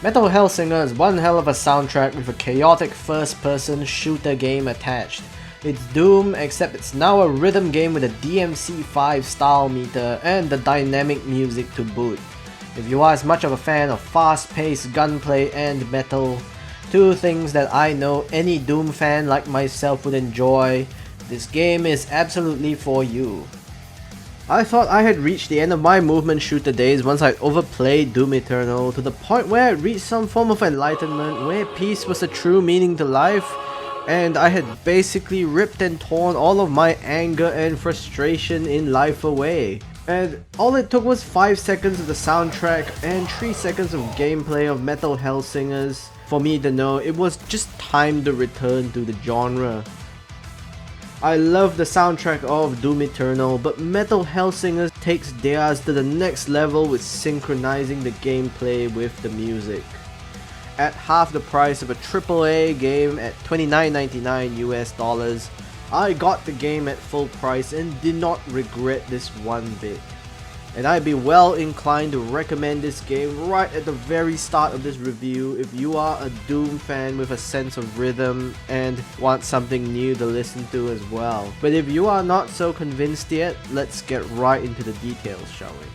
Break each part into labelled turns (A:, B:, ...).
A: Metal Hellsinger is one hell of a soundtrack with a chaotic first-person shooter game attached. It's Doom, except it's now a rhythm game with a DMC5 style meter and the dynamic music to boot. If you are as much of a fan of fast-paced gunplay and metal, two things that I know any Doom fan like myself would enjoy, this game is absolutely for you. I thought I had reached the end of my movement shooter days once I'd overplayed Doom Eternal to the point where I'd reached some form of enlightenment where peace was the true meaning to life, and I had basically ripped and torn all of my anger and frustration in life away. And all it took was 5 seconds of the soundtrack and 3 seconds of gameplay of Metal Hellsingers for me to know it was just time to return to the genre. I love the soundtrack of Doom Eternal, but Metal Hellsingers takes theirs to the next level with synchronizing the gameplay with the music. At half the price of a AAA game at $29.99 US, I got the game at full price and did not regret this one bit. And I'd be well inclined to recommend this game right at the very start of this review if you are a Doom fan with a sense of rhythm and want something new to listen to as well. But if you are not so convinced yet, let's get right into the details, shall we?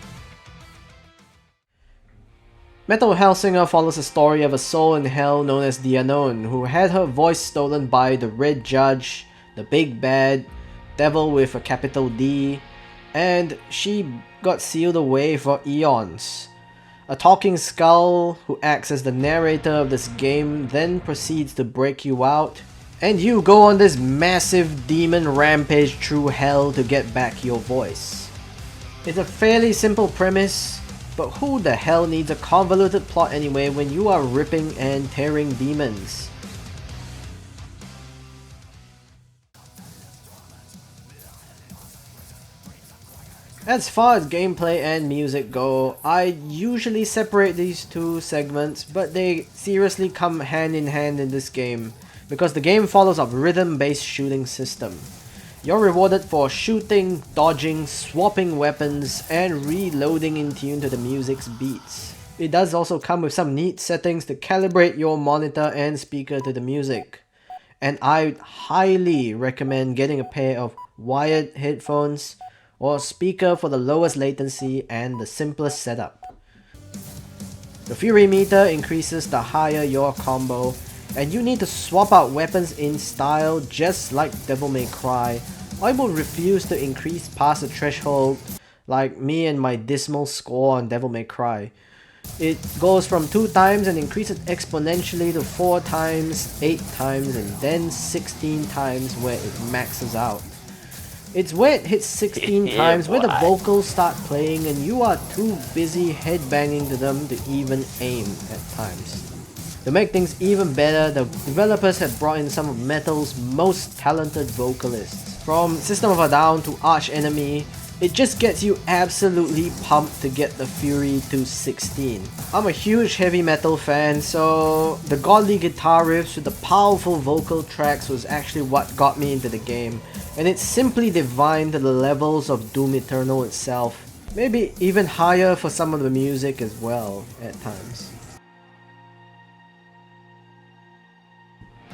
A: Metal Hellsinger follows the story of a soul in hell known as the Unknown, who had her voice stolen by the Red Judge, the Big Bad, Devil with a capital D, and she got sealed away for eons. A talking skull who acts as the narrator of this game then proceeds to break you out, and you go on this massive demon rampage through hell to get back your voice. It's a fairly simple premise, but who the hell needs a convoluted plot anyway when you are ripping and tearing demons? As far as gameplay and music go, I usually separate these two segments, but they seriously come hand in hand in this game, because the game follows a rhythm-based shooting system. You're rewarded for shooting, dodging, swapping weapons, and reloading in tune to the music's beats. It does also come with some neat settings to calibrate your monitor and speaker to the music. And I highly recommend getting a pair of wired headphones or a speaker for the lowest latency and the simplest setup. The Fury meter increases the higher your combo, and you need to swap out weapons in style just like Devil May Cry, or it will refuse to increase past the threshold like me and my dismal score on Devil May Cry. It goes from 2 times and increases exponentially to 4 times, 8 times, and then 16 times where it maxes out. It's where it hits 16 times where the vocals start playing and you are too busy headbanging to them to even aim at times. To make things even better, the developers have brought in some of Metal's most talented vocalists. From System of a Down to Arch Enemy, it just gets you absolutely pumped to get the Fury to 16. I'm a huge heavy metal fan, so the godly guitar riffs with the powerful vocal tracks was actually what got me into the game, and it's simply divine to the levels of Doom Eternal itself. Maybe even higher for some of the music as well, at times.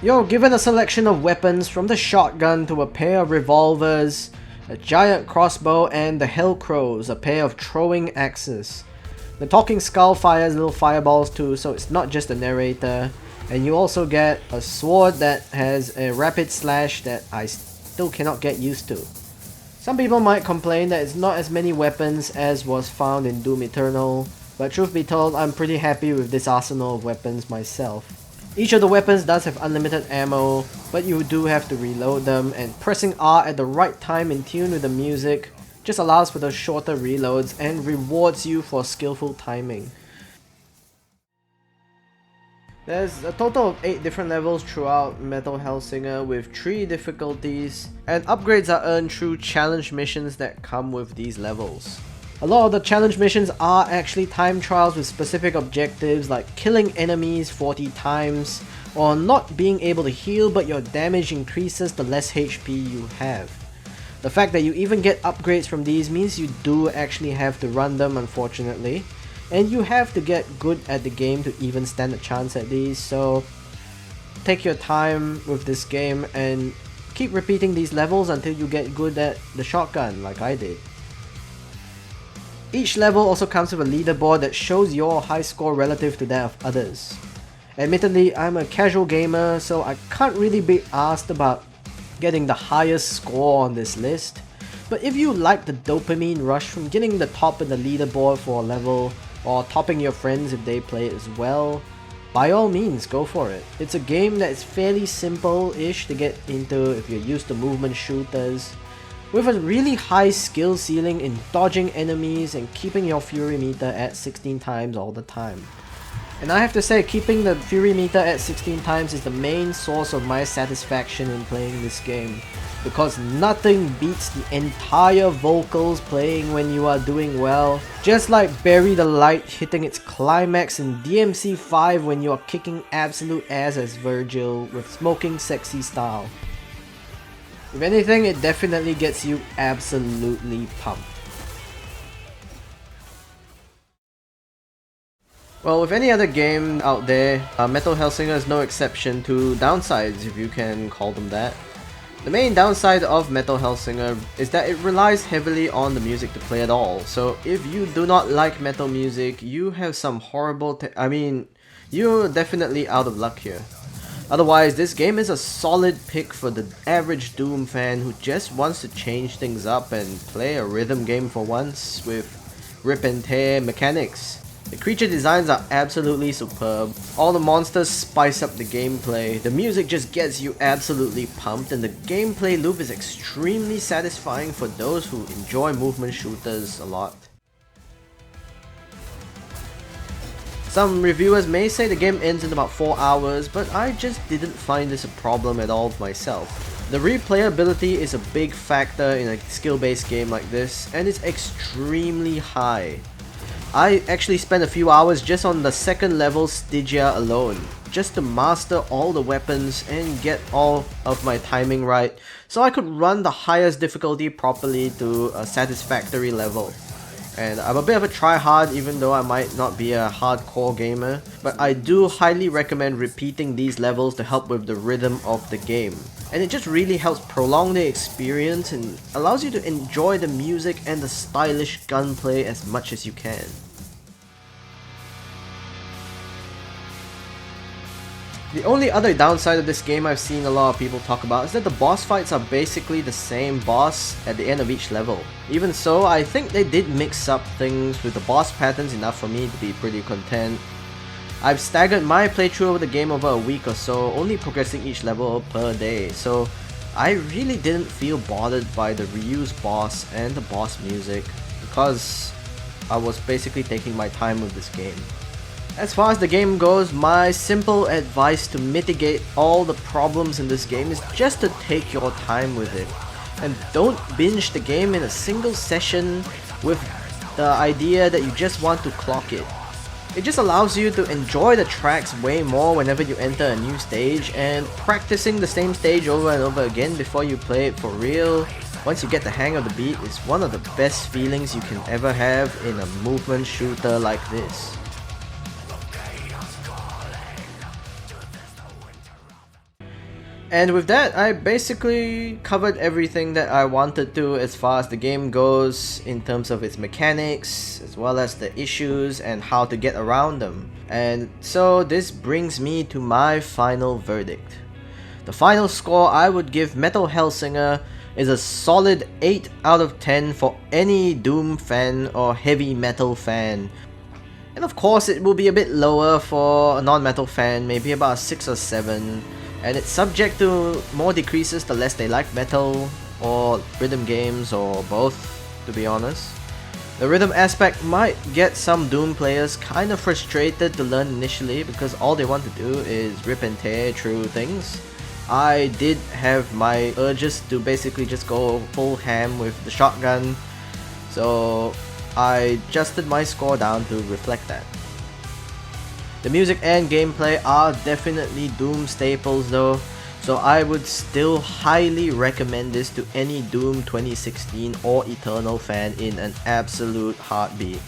A: You're given a selection of weapons from the shotgun to a pair of revolvers, a giant crossbow, and the Hellcrows, a pair of throwing axes. The talking skull fires little fireballs too, so it's not just a narrator. And you also get a sword that has a rapid slash that I still cannot get used to. Some people might complain that it's not as many weapons as was found in Doom Eternal, but truth be told, I'm pretty happy with this arsenal of weapons myself. Each of the weapons does have unlimited ammo, but you do have to reload them, and pressing R at the right time in tune with the music just allows for those shorter reloads and rewards you for skillful timing. There's a total of 8 different levels throughout Metal Hellsinger with 3 difficulties, and upgrades are earned through challenge missions that come with these levels. A lot of the challenge missions are actually time trials with specific objectives like killing enemies 40 times, or not being able to heal but your damage increases the less HP you have. The fact that you even get upgrades from these means you do actually have to run them, unfortunately. and you have to get good at the game to even stand a chance at these, so take your time with this game and keep repeating these levels until you get good at the shotgun like I did. Each level also comes with a leaderboard that shows your high score relative to that of others. Admittedly, I'm a casual gamer, so I can't really be asked about getting the highest score on this list. But if you like the dopamine rush from getting the top in the leaderboard for a level, or topping your friends if they play it as well, by all means go for it. It's a game that is fairly simple-ish to get into if you're used to movement shooters, with a really high skill ceiling in dodging enemies and keeping your fury meter at 16 times all the time. And I have to say, keeping the fury meter at 16 times is the main source of my satisfaction in playing this game, because nothing beats the entire vocals playing when you are doing well, just like Bury the Light hitting its climax in DMC 5 when you are kicking absolute ass as Virgil with smoking sexy style. If anything, it definitely gets you absolutely pumped. Well, with any other game out there, Metal Hellsinger is no exception to downsides, if you can call them that. The main downside of Metal Hellsinger is that it relies heavily on the music to play at all, so if you do not like metal music, you have some horrible you're definitely out of luck here. Otherwise, this game is a solid pick for the average Doom fan who just wants to change things up and play a rhythm game for once with rip and tear mechanics. The creature designs are absolutely superb, all the monsters spice up the gameplay, the music just gets you absolutely pumped, and the gameplay loop is extremely satisfying for those who enjoy movement shooters a lot. Some reviewers may say the game ends in about 4 hours, but I just didn't find this a problem at all myself. The replayability is a big factor in a skill-based game like this, and it's extremely high. I actually spent a few hours just on the second level Stygia alone, just to master all the weapons and get all of my timing right, so I could run the highest difficulty properly to a satisfactory level. And I'm a bit of a tryhard even though I might not be a hardcore gamer, but I do highly recommend repeating these levels to help with the rhythm of the game. And it just really helps prolong the experience and allows you to enjoy the music and the stylish gunplay as much as you can. The only other downside of this game I've seen a lot of people talk about is that the boss fights are basically the same boss at the end of each level. Even so, I think they did mix up things with the boss patterns enough for me to be pretty content. I've staggered my playthrough of the game over a week or so, only progressing each level per day, so I really didn't feel bothered by the reused boss and the boss music, because I was basically taking my time with this game. As far as the game goes, my simple advice to mitigate all the problems in this game is just to take your time with it. And don't binge the game in a single session with the idea that you just want to clock it. It just allows you to enjoy the tracks way more whenever you enter a new stage, and practicing the same stage over and over again before you play it for real, once you get the hang of the beat, is one of the best feelings you can ever have in a movement shooter like this. And with that, I basically covered everything that I wanted to as far as the game goes in terms of its mechanics, as well as the issues and how to get around them. And so this brings me to my final verdict. The final score I would give Metal Hellsinger is a solid 8 out of 10 for any Doom fan or heavy metal fan. And of course it will be a bit lower for a non-metal fan, maybe about a 6 or 7. And it's subject to more decreases the less they like metal, or rhythm games, or both, to be honest. The rhythm aspect might get some Doom players kinda frustrated to learn initially, because all they want to do is rip and tear through things. I did have my urges to basically just go full ham with the shotgun, so I adjusted my score down to reflect that. The music and gameplay are definitely Doom staples though, so I would still highly recommend this to any Doom 2016 or Eternal fan in an absolute heartbeat.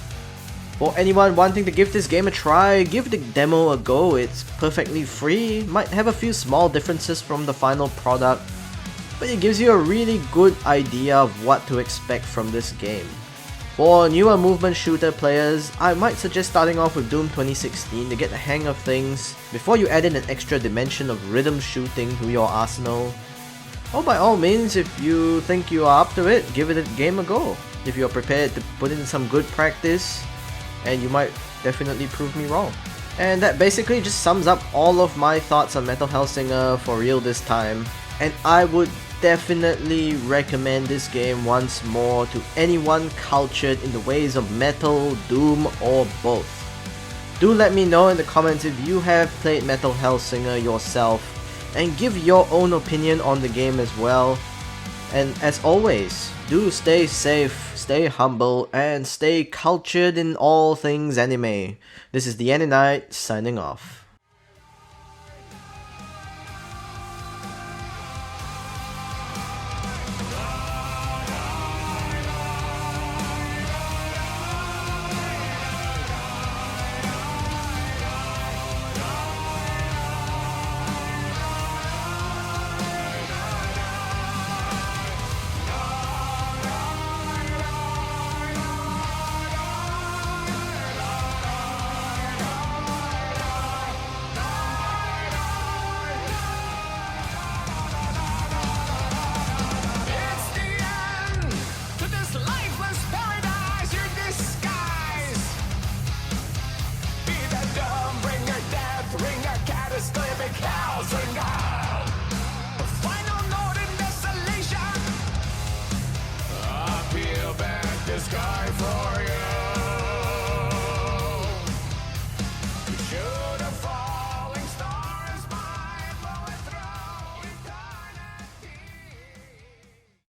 A: For anyone wanting to give this game a try, give the demo a go. It's perfectly free, might have a few small differences from the final product, but it gives you a really good idea of what to expect from this game. For newer movement shooter players, I might suggest starting off with Doom 2016 to get the hang of things before you add in an extra dimension of rhythm shooting to your arsenal. Or by all means, if you think you are up to it, give it a game a go. If you're prepared to put in some good practice, and you might definitely prove me wrong. And that basically just sums up all of my thoughts on Metal Hellsinger for real this time. And I would definitely recommend this game once more to anyone cultured in the ways of Metal, Doom, or both. Do let me know in the comments if you have played Metal Hellsinger yourself, and give your own opinion on the game as well. And as always, do stay safe, stay humble, and stay cultured in all things anime. This is the Knight signing off.